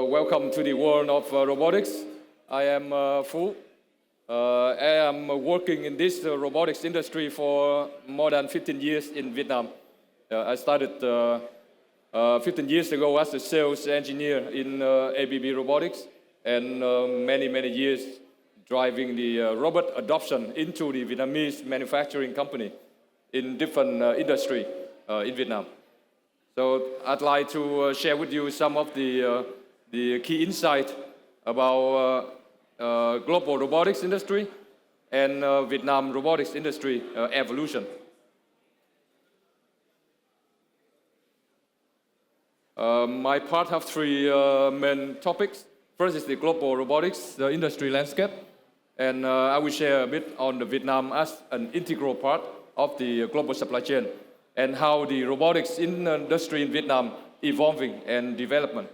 Welcome to the world of robotics. I am Phú. I am working in this robotics industry for more than 15 years in Vietnam. I started 15 years ago as a sales engineer in ABB Robotics, and many years driving the robot adoption into the Vietnamese manufacturing company in different industry in Vietnam. So I'd like to share with you some of the key insight about global robotics industry and Vietnam robotics industry evolution. My part have three main topics. First is the global robotics industry landscape, and I will share a bit on the Vietnam as an integral part of the global supply chain, and how the robotics industry in Vietnam evolving and development.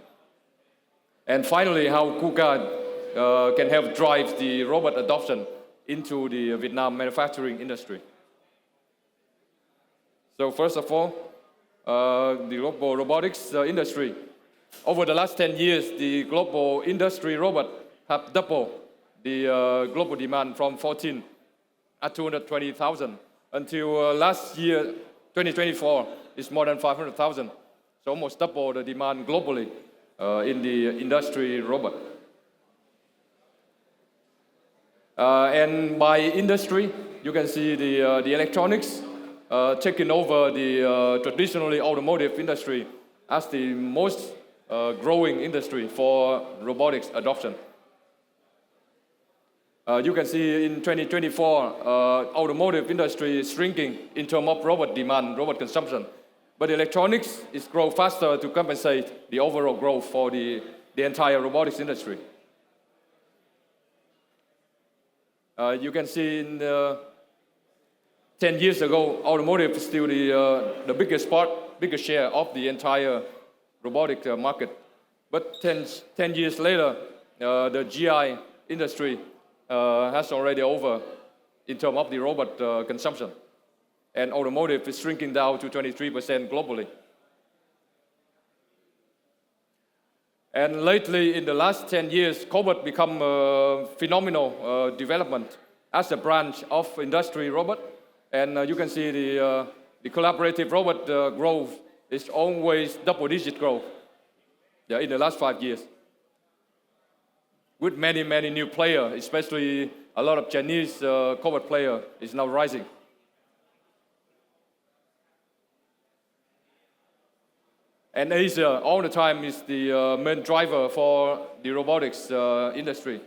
And finally, how KUKA can help drive the robot adoption into the Vietnam manufacturing industry. So first of all, the global robotics industry. Over the last 10 years, the global industry robot have doubled the global demand from 14 at 220,000 until last year, 2024, is more than 500,000. So almost double the demand globally in the industry robot. And by industry, you can see the electronics taking over the traditionally automotive industry as the most growing industry for robotics adoption. You can see in 2024, automotive industry is shrinking in terms of robot demand, robot consumption. But electronics is grow faster to compensate the overall growth for the entire robotics industry. You can see in 10 years ago, automotive is still the biggest share of the entire robotic market. But 10 years later, the GI industry has already over in terms of the robot consumption. And automotive is shrinking down to 23% globally. And lately, in the last 10 years, cobots become a phenomenal development as a branch of industry robot. And you can see the collaborative robot growth is always double-digit growth in the last 5 years. With many new players, especially a lot of Chinese cobot player is now rising. And Asia all the time is the main driver for the robotics industry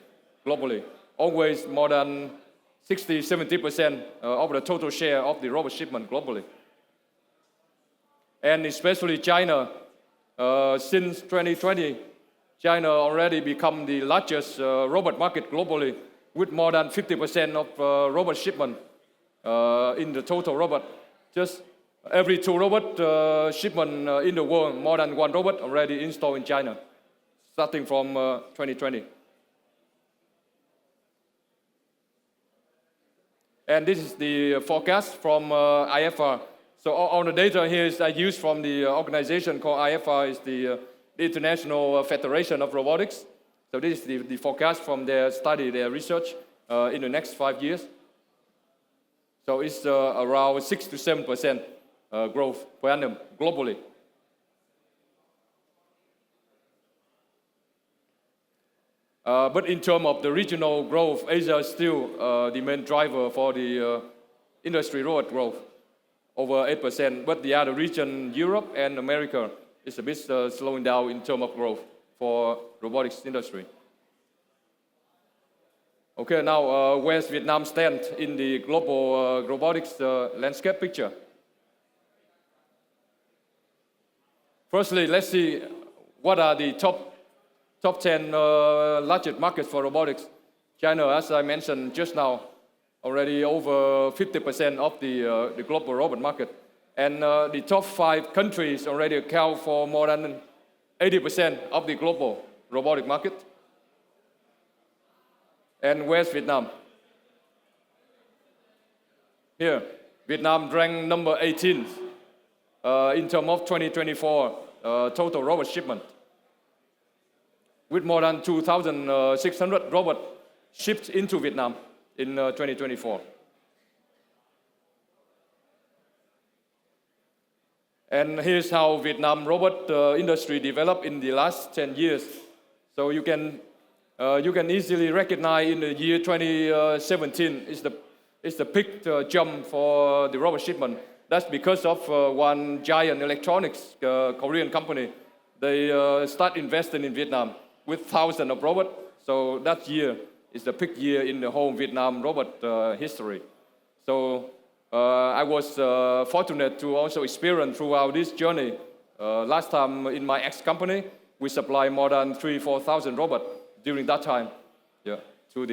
globally. Always more than 60-70% of the total share of the robot shipment globally. And especially China, since 2020, China already become the largest robot market globally, with more than 50% of robot shipment in the total robot. Just every 2 robot shipment in the world, more than 1 robot already installed in China, starting from 2020. And this is the forecast from IFR. So all the data here is I use from the organization called IFR, is the International Federation of Robotics. So this is the forecast from their study, their research in the next 5 years. So it's around 6 to 7% growth per annum globally. But in terms of the regional growth, Asia is still the main driver for the industry robot growth, over 8%. But the other region, Europe and America, is a bit slowing down in terms of growth for robotics industry. Okay, now where's Vietnam stand in the global robotics landscape picture? Firstly, let's see what are the top 10 largest markets for robotics. China, as I mentioned just now, already over 50% of the global robot market. And the top 5 countries already account for more than 80% of the global robotic market. And where's Vietnam? Here, Vietnam ranked number 18 in terms of 2024 total robot shipment. with more than 2,600 robots shipped into Vietnam in 2024. And here's how Vietnam robot industry developed in the last 10 years. So you can easily recognize in the year 2017 is the big jump for the robot shipment. That's because of one giant electronics Korean company. They start investing in Vietnam with thousands of robots. So that year is the peak year in the whole Vietnam robot history. So I was fortunate to also experience throughout this journey. Last time in my ex-company, we supplied more than 3,000-4,000 robots during that time, to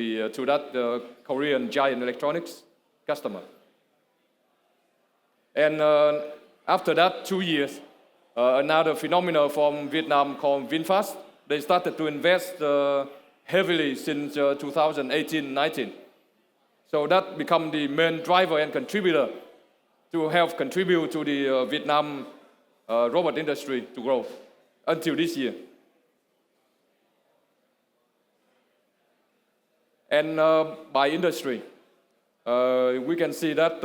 that Korean giant electronics customer. And after that, 2 years, another phenomenon from Vietnam called VinFast. They started to invest heavily since 2018-19. So that became the main driver and contributor to help contribute to the Vietnam robot industry to grow until this year. And by industry, we can see that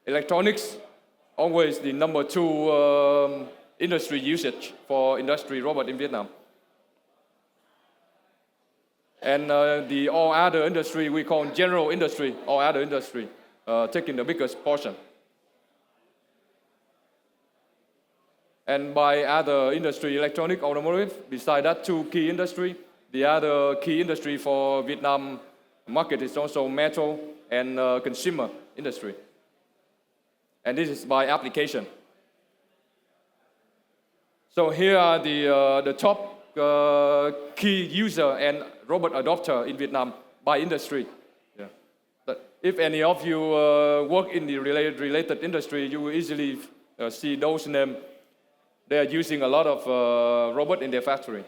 electronics always the number 2 industry usage for industry robot in Vietnam. And the all other industry we call general industry, all other industry, taking the biggest portion. And by other industry, electronic, automotive, beside that 2 key industry, the other key industry for Vietnam market is also metal and consumer industry. And this is by application. So here are the top key user and robot adopter in Vietnam by industry. But if any of you work in the related industry, you will easily see those names. They are using a lot of robot in their factory.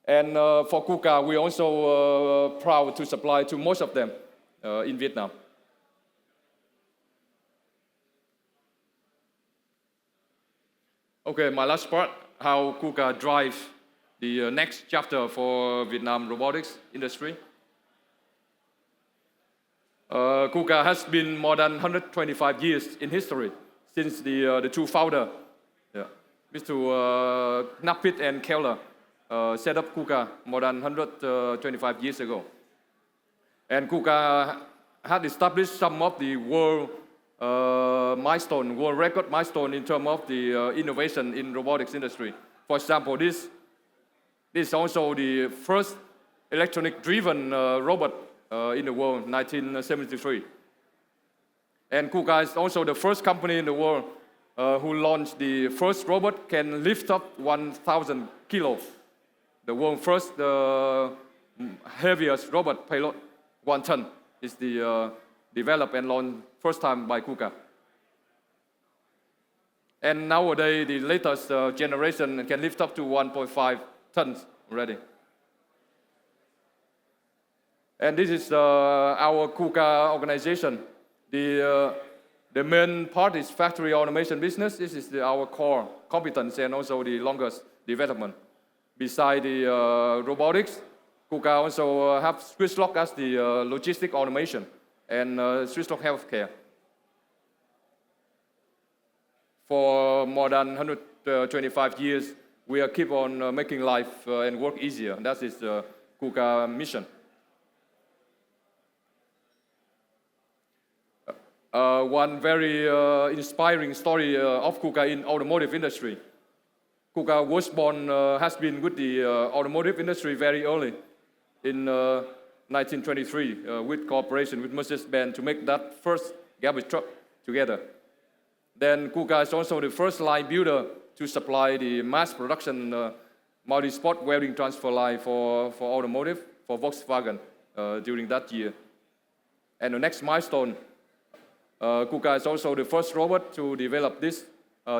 And for KUKA, we're also proud to supply to most of them in Vietnam. Okay, my last part, how KUKA drive the next chapter for Vietnam robotics industry. KUKA has been more than 125 years in history since the 2 founders, Mr. Knappit and Keller, set up KUKA more than 125 years ago. And KUKA had established some of the world record milestone in terms of the innovation in robotics industry. For example, this is also the first electronic-driven robot in the world, 1973. And KUKA is also the first company in the world who launched the first robot can lift up 1,000 kilos. The world's first heaviest robot payload, 1 ton, is the developed and launched first time by KUKA. And nowadays, the latest generation can lift up to 1.5 tons already. And this is our KUKA organization. The main part is factory automation business. This is our core competence and also the longest development. Beside the robotics, KUKA also have Swisslog as the logistic automation and Swisslog healthcare. For more than 125 years, we keep on making life and work easier. That is the KUKA mission. One very inspiring story of KUKA in automotive industry. KUKA was born, has been with the automotive industry very early in 1923 with cooperation with Mercedes-Benz to make that first garbage truck together. Then KUKA is also the first line builder to supply the mass production multi-spot welding transfer line for automotive, for Volkswagen during that year. And the next milestone, KUKA is also the first robot to develop this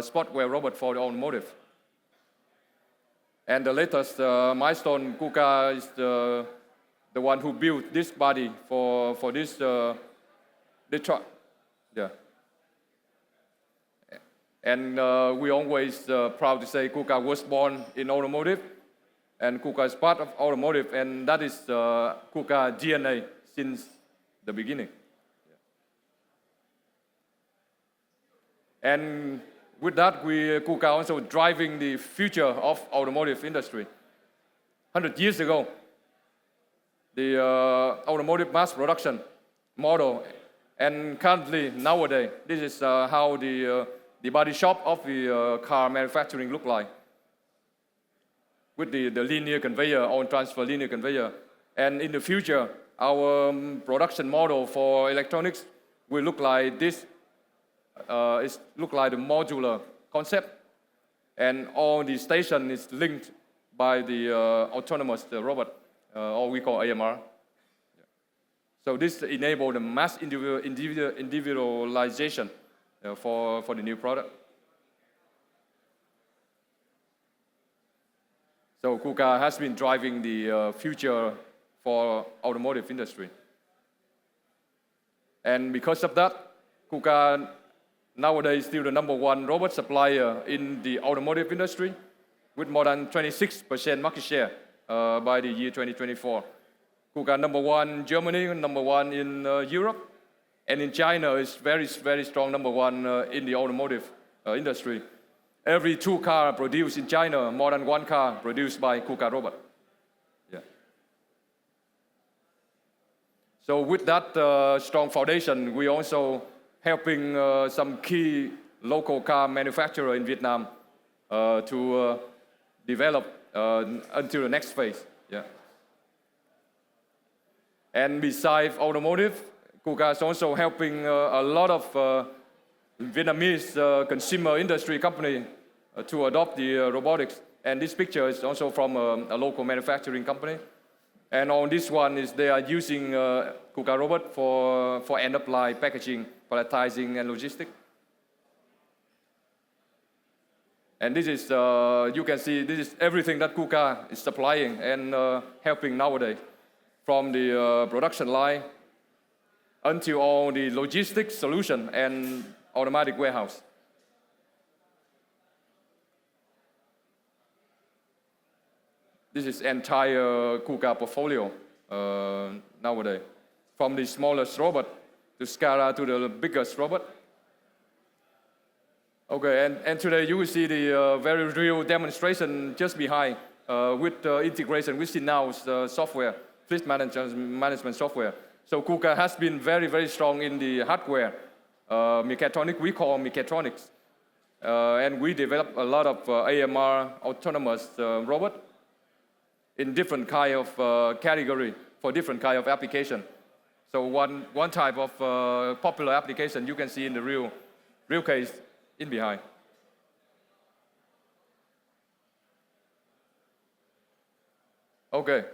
spot weld robot for the automotive. And the latest milestone, KUKA is the one who built this body for this truck. Yeah. And we always proud to say KUKA was born in automotive And KUKA is part of automotive, and that is KUKA DNA since the beginning. And with that, KUKA also driving the future of automotive industry. 100 years ago, the automotive mass production model, and currently, nowadays, this is how the body shop of the car manufacturing look like, with the linear conveyor, on transfer linear conveyor. And in the future, our production model for electronics will look like this. It look like the modular concept, and all the station is linked by the autonomous robot, or we call AMR. So this enables the mass individualization for the new product. So KUKA has been driving the future for automotive industry. And because of that, KUKA nowadays is still the #1 robot supplier in the automotive industry, with more than 26% market share by the year 2024. KUKA #1 in Germany, #1 in Europe, and in China is very, very strong #1 in the automotive industry. Every 2 cars produced in China, more than 1 car produced by KUKA robot. Yeah. So with that strong foundation, we also helping some key local car manufacturer in Vietnam to develop until the next phase. Yeah. And besides automotive, KUKA is also helping a lot of Vietnamese consumer industry company to adopt the robotics. And this picture is also from a local manufacturing company. And on this one is they are using KUKA robot for end-of-life packaging, palletizing, and logistics. And this is, you can see, this is everything that KUKA is supplying and helping nowadays, from the production line until all the logistics solution and automatic warehouse. This is entire KUKA portfolio nowadays, from the smallest robot to Scala to the biggest robot. Okay, and today you will see the very real demonstration just behind with integration with Now's software, fleet management software. So KUKA has been very, very strong in the hardware, mechatronics, we call mechatronics. And we develop a lot of AMR, autonomous robot, in different kind of category for different kind of application. So one type of popular application you can see in the real case in behind. Okay,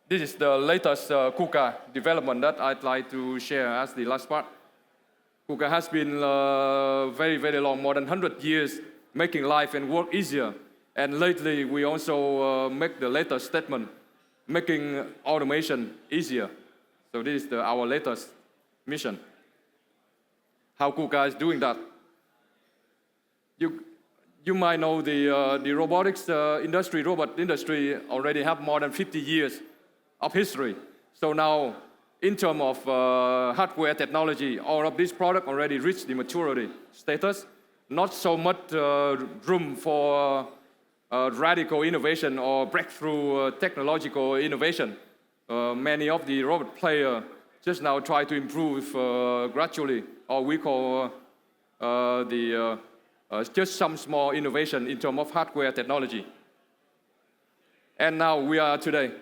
this is the latest KUKA development that I'd like to share as the last part. KUKA has been very, very long, more than 100 years, making life and work easier. And lately, we also make the latest statement, making automation easier. So this is our latest mission. How KUKA is doing that? You might know the robotics industry, robot industry already have more than 50 years of history. So now, in terms of hardware technology, all of this product already reached the maturity status. Not so much room for radical innovation or breakthrough technological innovation. Many of the robot players just now try to improve gradually, or we call just some small innovation in terms of hardware technology. And now we are today.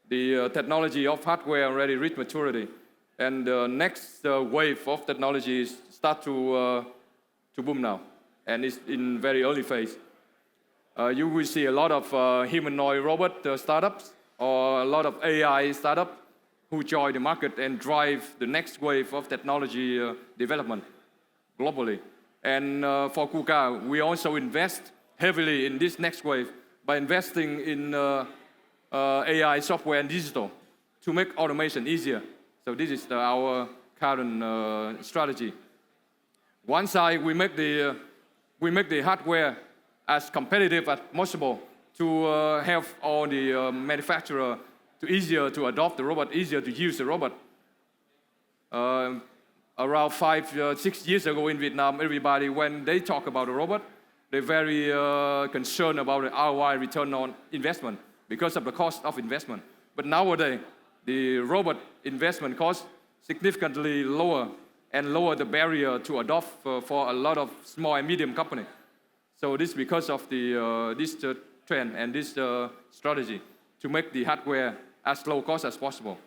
The technology of hardware already reached maturity, and the next wave of technologies start to boom now, and it's in very early phase. You will see a lot of humanoid robot startups or a lot of AI startups who join the market and drive the next wave of technology development globally. And for KUKA, we also invest heavily in this next wave by investing in AI software and digital to make automation easier. So this is our current strategy. One side, we make the hardware as competitive as possible to help all the manufacturer to easier to adopt the robot, easier to use the robot. Around 5-6 years ago in Vietnam, everybody, when they talk about a robot, they're very concerned about the ROI, return on investment, because of the cost of investment. But nowadays, the robot investment cost significantly lower and lower the barrier to adopt for a lot of small and medium companies. So this is because of this trend and this strategy to make the hardware as low cost as possible.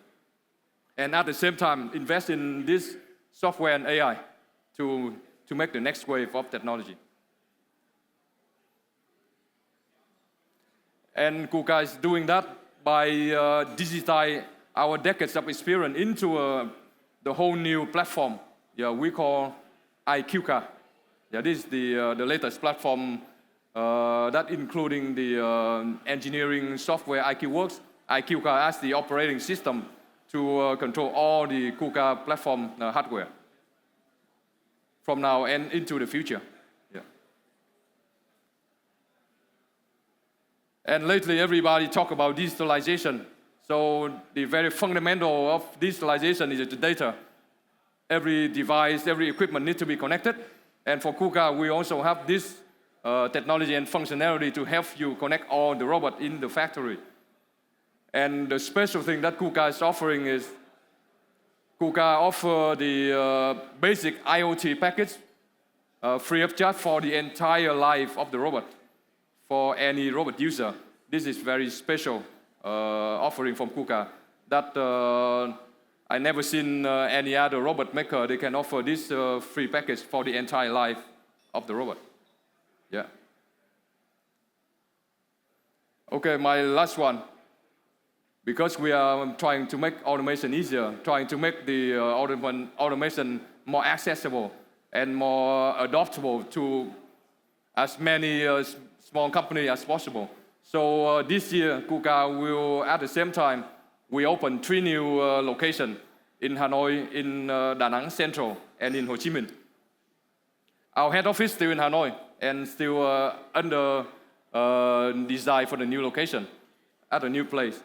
And at the same time, invest in this software and AI to make the next wave of technology. And KUKA is doing that by digitize our decades of experience into the whole new platform. We call KUKA. This is the latest platform that including the engineering software IQWorks, KUKA as the operating system to control all the KUKA platform hardware from now and into the future. And lately, everybody talk about digitalization. So the very fundamental of digitalization is the data. Every device, every equipment needs to be connected. And for KUKA, we also have this technology and functionality to help you connect all the robots in the factory. And the special thing that KUKA is offering is KUKA offers the basic IoT package free of charge for the entire life of the robot for any robot user. This is very special offering from KUKA that I never seen any other robot maker. They can offer this free package for the entire life of the robot. Okay, my last one. Because we are trying to make automation easier, trying to make the automation more accessible and more adoptable to as many small companies as possible. So this year, KUKA will, at the same time, we open 3 new locations in Hanoi, in Da Nang Central, and in Ho Chi Minh. Our head office still in Hanoi and still under design for the new location at a new place.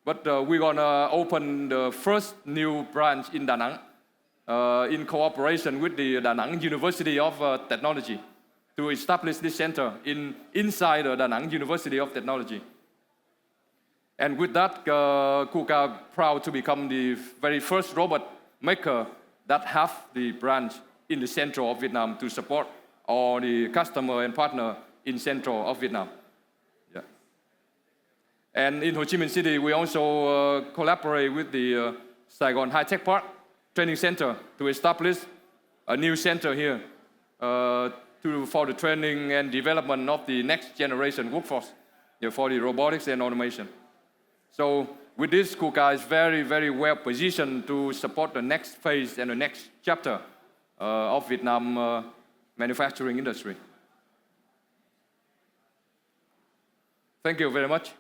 But we're gonna open the first new branch in Da Nang in cooperation with the Da Nang University of Technology to establish this center inside the Da Nang University of Technology. And with that, KUKA proud to become the very first robot maker that have the branch in the central of Vietnam to support all the customer and partner in central of Vietnam. And in Ho Chi Minh City, we also collaborate with the Saigon High Tech Park Training Center to establish a new center here for the training and development of the next generation workforce for the robotics and automation. So with this, KUKA is very, very well positioned to support the next phase and the next chapter of Vietnam manufacturing industry. Thank you very much.